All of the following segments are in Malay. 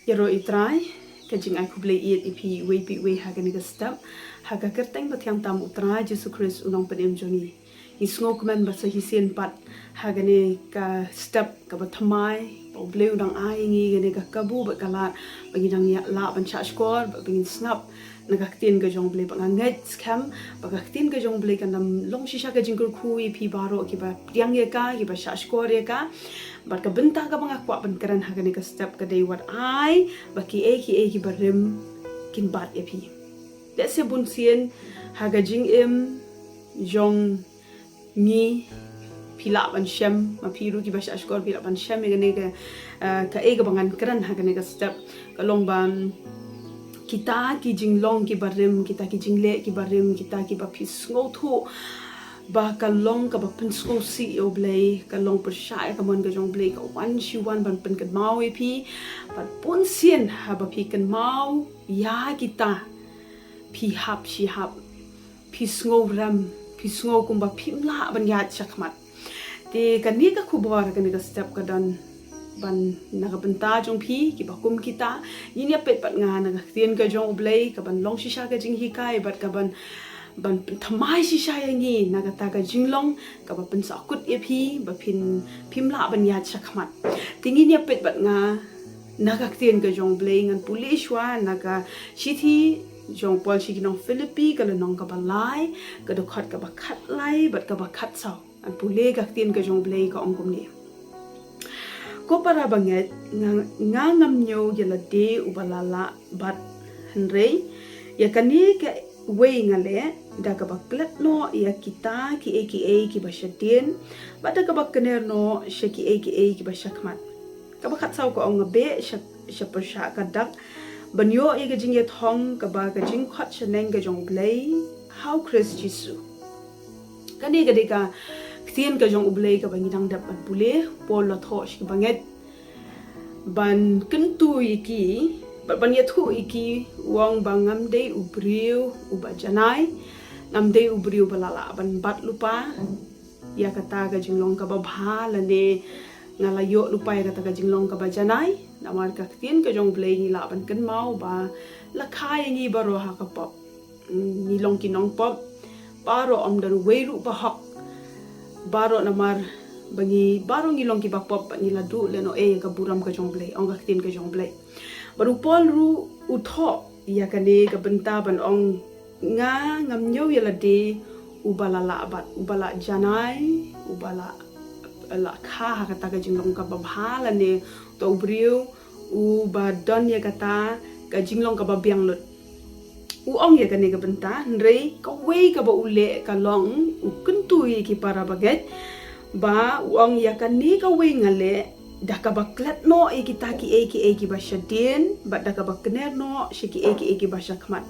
Yaro itrai kajing ai kublei iet ipi we pi we hagani ka step haga kerteng batiang tam utrai Jesu Christ unong penem joni isngo kemen basa hisien pat hagani ka step ka bathamai pa bleu dang ai ngi gani ka kabu ba kalat bagi dang ya la ban cha skor bagi snap nagaktin ka jong blei bang ngai scam bagaktin ka jong blei kan nam long shisha ka jingkur kui pi baro ki ba priang ye ka ki ba cha skor ye ka bat ka benta ka bang akwa ban karan hagani ka step ka day wat ai ba ki e ki barim kin bat ye pi let's say bun sien haga jing im jong ni pila ban shem ma piru ki ba cha skor pila ban shem ye gani ka e ka bangan karan hagani ka step ka long ban kita ki jinglong ki barim kita ki jingle ki barim kita ki ba phis ngo thu ba ka long ka ba pin sko si o blei ka long per shai ka mon ka jong blei ka wan shi wan ban pen kan mau e pi ba pon sien ha ba pi kan mau ya kita pi hap shi hap phis ngo ram phis ngo kum ba phim la ban ya chakmat te kan ni ka khubor ka ni ka step ka dan ban nakabenta jong pi ki bakum kita yin ya pet pat nga na tien ka jong blei ka ban long shisha ka jing hikai bat ka ban thamai shisha yangi na ta ka jinglong ka ba pen sakut e pi ba phin phimla ban ya chakmat tingin ya pet pat nga na ka tien ka jong blei ngan pulishwa na ka shithi jong pol chi kinong philippi ka nong ka ba lai ka do khat ka ba khat lai bat ka ba khat sau an pule ka tien ka jong blei ka ongkom ni ko para banget nga ngam nyo yala de ubalala bat henrei ya kani ka we ngale da ka baklet no ya kita ki ki bashatin ba da ka bakner no shaki ki bashakmat ka bakat saw ko ang be shapar sha ka dak banyo e ga jing ye thong ka ba ka jing khat chaneng ga jong blei how Christ Jesus kani ga de ka tien ka jong ublei ka bangidang dap ban pule pol la thosh ki banget ban kentu iki ban ya thu iki wang bangam de ubriu uba janai ngam de ubriu balala ban bat lupa ya kata ga jinglong ka ba bhala ne ngala yo lupa ya kata ga jinglong ka ba janai namar ka tien ka jong ublei ni la ban kan mau ba la khai ngi baro ha ka pop ni long kinong pop paro am dan weiru ba hak baro namar bangi baro ngilong ki bakpop ni ladu leno e ka buram ka jong blei ong ka tin ka jong blei baru pol ru utho ya kane ka benta ban ong nga ngam nyo ya lade ubala la bat ubala janai ubala la kha ka ta ka jinglong ka babhala ne to briu u ba don ya kata ka jinglong ka babiang lut ong ya kane ka benta nrei ka we ka ba ule ka long u kuntu ki para baget ba ong ya kane ka we ngale da ka baklat no e kita ki ba shadin ba da ka bakner no shiki ki ba shakmat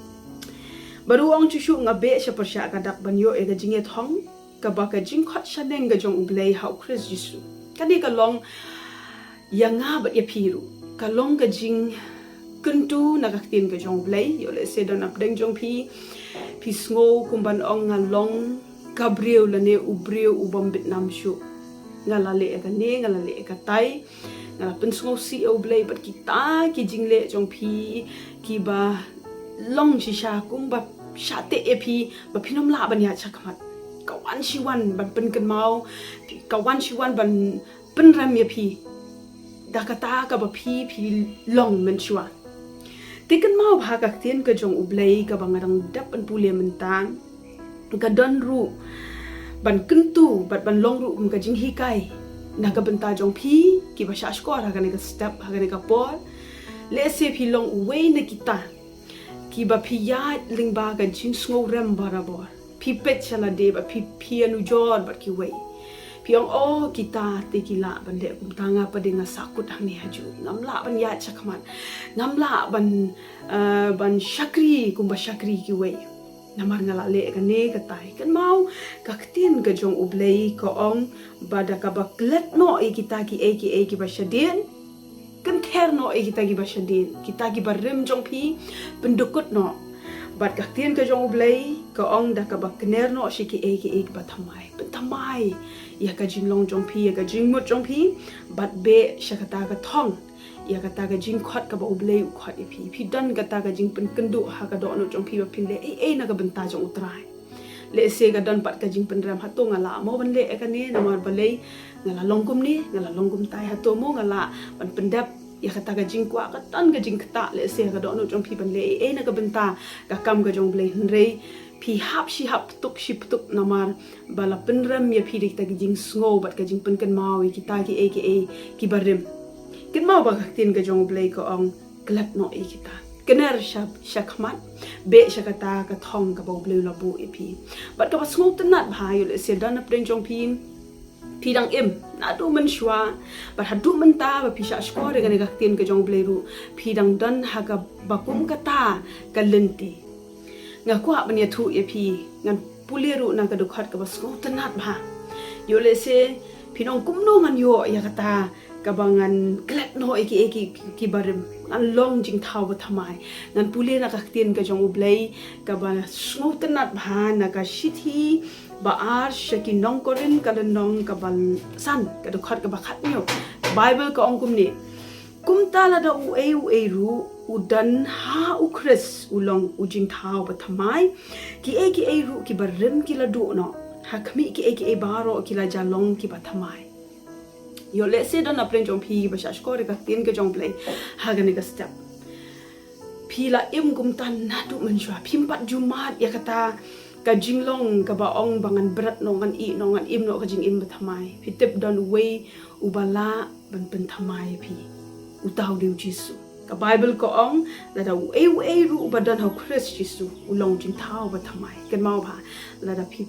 baru ong chushu ngabe sha persha ka dak banyo e ga jinget hong ka ba ka jing khat shaneng ga jong ublei how Christ Jesus kane ka long ya nga ba ya piru ka long ga jing kuntu nagaktin ka jong blei yo le se don apdeng jong pi sngo kumban ong ngalong gabriel lane ubriu ubam vietnam shu ngalale ka ne ngalale ka tai ngala pen sngo si o blei bat kita ki jingle jong pi ki ba long shisha kum ba shate e pi ba phinom la ban ya chakmat kawan shiwan ban pen kan mau kawan shiwan ban pen ram ye pi da kata ka ba pi long men shwa tikan mau bhagak tien ka jong ublei ka bangarang dap an pule mentang ka don ru ban kentu bat ban long ru ka jing hikai na ka benta jong pi ki ba shash ko ha ka ne ka step ha ka ne ka por le se pi long we na kita ki ba pi ya ling ba ka jing sngo rem barabor pi pet chala de ba pi anu jor bat ki we piong o kita tekila bande kum tanga pa dinga sakut hang ni haju ngamla ban ya chakman ngamla ban shakri kum ba shakri ki we namar ngala le ka ne ka tai kan mau ka ktin ka jong ublei ko ong bada ka baklet no e kita ki ba shadien kan ther no e kita ki ba shadien kita ki barim jong pi pendukut no bat ka ktin ka jong ublei ko ong da ka bakner no shiki ki ba thamai ya ka jinglong jong pi ya ka jingmut jong pi bat be shakata ka thong ya kata ka jing khot ka ba ublei u khot pi dan kata ka jing pen kendu ha ka do no jong pi ba pin le na ka benta jong utrai le se ka dan pat ka jing pen ram hato ngala mo ban le ka ne na mar balei ngala longkum ni ngala longkum tai hato mo ngala ban pendap ya kata ka jing kwa ka tan ka jing kata le se ka do no jong pi ban le na ka benta ka kam ka jong blei rei pi hap shi hap tuk shi tuk namar bala penram ya pi dik ta ki jing sngo bat ka jing pen kan mau ki ta ki barim kin mau ba tin ka jong blei ko ong klat no kita kener shakmat be shakata ka thong ka bo blei la bu pi bat ka ba sngo tanat bhayo le se dan apren jong pi dang im na du man shwa bat hadu man ta ba pi sha skore ga ne ka tin ka jong blei ru pi dang dan ha ka bakum ka ta ka lenti ngakwa bania thu pi ngan puleru na ka dukhat ka bas ko tanat bha yo le se pinong kumno man yo ya kata ka bangan klet no ki barim an long jing thau ba thamai ngan pule na ka tin ka jong ublei ka ba sno tanat bha na ka shithi ba ar shaki nong korin ka nong ka ban san ka dukhat ka ba khat nyo bible ka ong kumni kumta la da u e ru udan ha ukres ulong ujing thau ba thamai ki e ru ki barim ki la du no ha khmi ki e baro ki la jalong ki ba thamai yo le se don apren jong pi ba sha skore ka tin ke jong play ha ga ne ka step pi la im gum tan na du man shwa phim pat jumat ya kata ka jinglong ka ba ong bangan brat no ngan i no ngan im no ka jing im ba thamai pi tip don way ubala ban pen thamai pi utau de jisu ka bible ko ong la da e ru ba dan ha christ jisu ulong jing thau ba thamai ken mau ba la da pi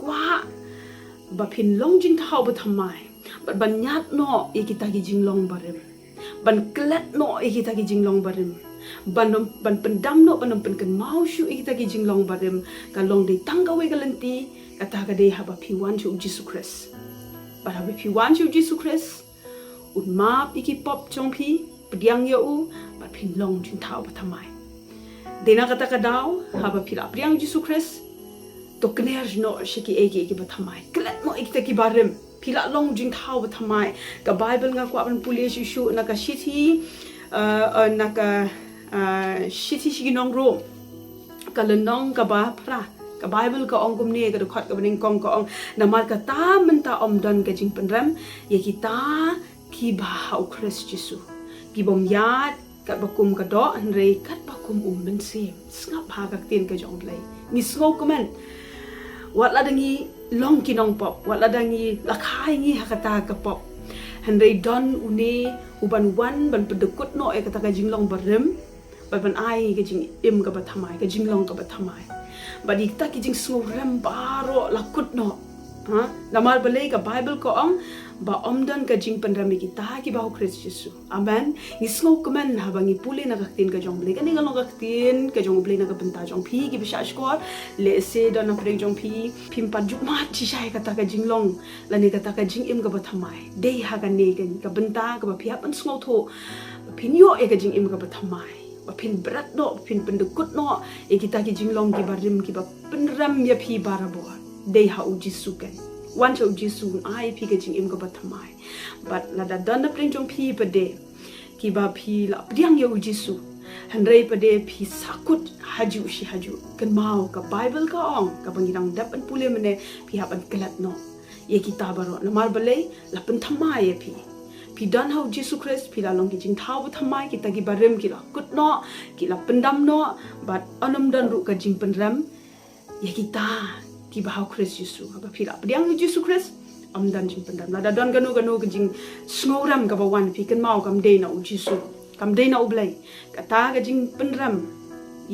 kwa ba pin long jing thau ba thamai ban nyat no e kita gi jinglong barim ban klet no e kita gi jinglong barim ban pendam no ban pen mau shu e kita gi jinglong barim ka long de tangga we galanti kata ka de ha ba pi wan chu jisu christ ba ha pi wan chu jisu christ un ma iki pop chong pi pediang yo u ba pin long jing thau ba thamai dena kata ka daw ha ba pi la pediang jisu christ to kner no shiki ki ba thamai klet no e kita gi barim pila long jing thau ba thamai ka bible nga kwa ban pulis issue na ka shithi na ka shithi shiginong ro ka lenong ka ba pra ka bible ka ong kumne ka khat ka baning kong ka ong namal ka ta man ta om don ka jing panram ye kita ki ba hau christ jisu ki bom yat ka bakum ka do an re kat bakum men sem ngap ha ka tin ka jong lei ni sngo comment wat la dangi long kinong pop wat la dangi la khai ngi hakata ka pop handai don une uban wan ban pedekut no e kata ka jinglong barim ban ai ka jing im ka ba thamai ka jinglong ka ba thamai ba dikta ki jing so ram baro la kut no ha namal balei ka bible ko ong ba omdan ka jing panrami ki ta ki ba christ jesu amen ni sngo komen ha bangi pule na ka tin ka jong ble ka ni galong ka tin ka jong ble na ka benta jong phi ki bisha skor le se don na preng jong phi phim pa juk ma chi shai ka ta ka jinglong la ni ka ta ka jing im ka ba thamai dei ha ka ne ka benta ka ba phia pan sngo tho phin yo e ka jing im ka ba thamai ba phin brat no phin pendekut no e kita ki jinglong ki barim ki ba penram ya phi barabo dei ha u jisu kan wan cho jisu iaphi ka jing im ka ba thamai but la da dan na preng jong phi pa de ki ba phi la priang ya u jisu handrei pa de phi sakut haju shi haju kan mau ka bible ka ong ka bangirang dap an pule mene phi ha ban kelat no ye kita baro na mar balei la pen thamai e phi dan hau jisu christ phi la long ki jing thau thamai kita gi barim ki la kut no ki la pendam no but anam dan ru ka jing penram ye kita ki bahau christ jisu apa phi la pediang jisu christ am dan jing pendam la da don ganu ka jing snoram ka ba wan phi kan mau kam de na u jisu kam de na u blai ka ta ka jing penram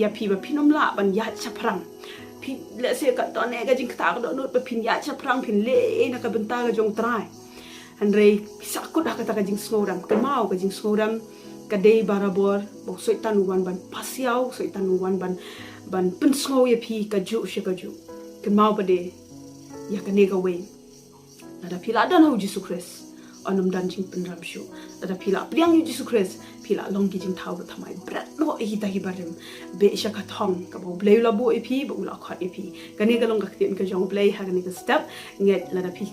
ya phi ba phinom la ban ya chaprang phi le se ka ton e ka jing ta ka do nut ba phin ya chaprang phin le na ka benta ka jong trai handrei sakut dah kata ka jing snoram kan mau ka jing snoram ka de barabor bo soitan wan ban pasiau soitan wan ban pen snow ya phi ka ju she ka ju kan mau pa de ya ka ne ka we ada pila dan hau jisu christ anum dan jing penram shu ada pila priang yu jisu christ pila long ki jing thau ba thamai brat no e hi ta hi barim be sha ka thong ka bo blei la bo e phi bo la khat e phi ka ne ka long ka tin ka jong blei ha ka ne ka step nget la da phi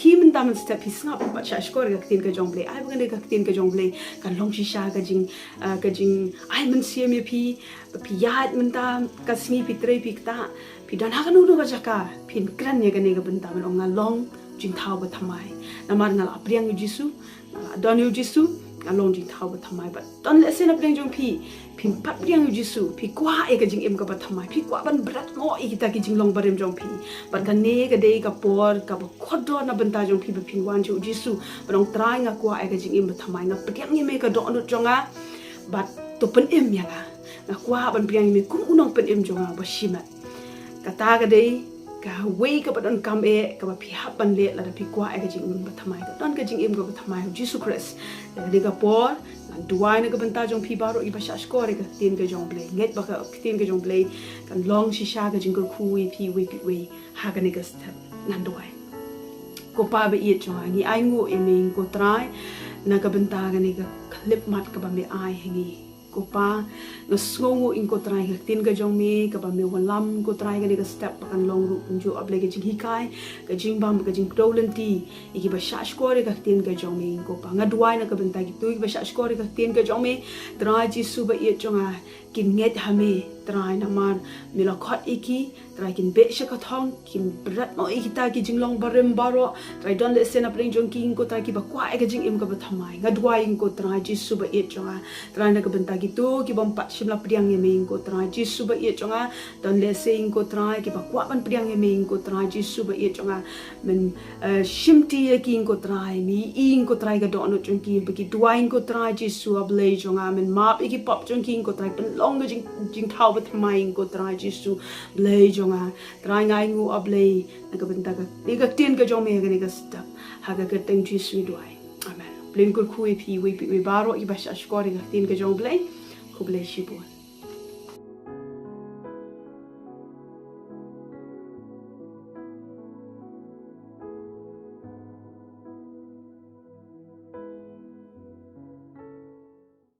ki men damen step hi snap ba cha skor ga tin ka jong ble ai bang ne ka tin ka jong ble kan long shisha ka jing ai men siam ye pi yat men ta ka sngi pi tre pi ta pi dan ha kan nu ba jaka pin kran ne ga ne ga ben ta men ong long jing thau ba thamai namar ngal apriang jisu don yu jisu along jing thau ba thamai ba don le sen apriang jong pi pat priang yu jisu pi kwa e ga jing em ka ba thamai pi kwa ban brat ngo i kita ki jing long barim jong pi ban ka ne ga dei ka por ka ba khodo na ban ta jong pi ba pin wan ju jisu barong trai nga kwa e ga jing em ba thamai nga priang ni me ka do no jonga bat to pen em ya la nga kwa ban priang me kum unong pen em jonga ba shimat kata ga dei ka wei ka badon kam e ka ba pi hapan le la da pi kwa e ka jing ba thamai ka don ka jing em ka ba thamai jisu Christ de ka por nan duai na ka banta jong pi baro i ba sha skore ka tin ka jong ble nget ba ka tin ka jong ble kan long shi sha ka jing ko khu wi pi wi pi wi ha ka ne ka step nan duai ko pa ba i jong ngi ai ngu e me ko trai na ka banta ka ne ka clip mat ka ba me ai hengi ko pa no sngongo in ko trai ka tin ka jong me ka ba me walam ko trai ka ne ka step kan long ru jo able ka jing hikai ka jing bam ka jing dolenti i ki ba sha skore ka tin ka jong me ko pa ngaduai na ka benta ki tu ki ba sha skore ka tin ka jong me trai ji su ba i jonga kin nget ha me trai na man mi la khot iki trai kin be sha ka thong kin brat mo i kita ki jing long barim baro trai don le sen apring jong king ko trai ki ba kwa e ka jing im ka ba thamai ngaduai in ko trai ji su ba i jonga trai na ka benta ki tu ki bom pat shim la priang ye me ko trai ji su ba i jonga don le se in ko trai ki ba kwa ban priang ye me ko trai ji su ba i jonga men shim ti ye ki ko trai mi in ko trai ga do no jong ki ba ki duai in ko trai ji su able jonga men map i ki pop jong king ko trai pen long ga jing thau ba thamai in ko trai ji su ble jonga trai ngai ngu able na ka benta ka ni ka tin ka jong me ga ni ka step ha ga teng ji su duai amen blin ko khu pi wi baro i ba sha skori ga tin ka jong ble ko ble shi bo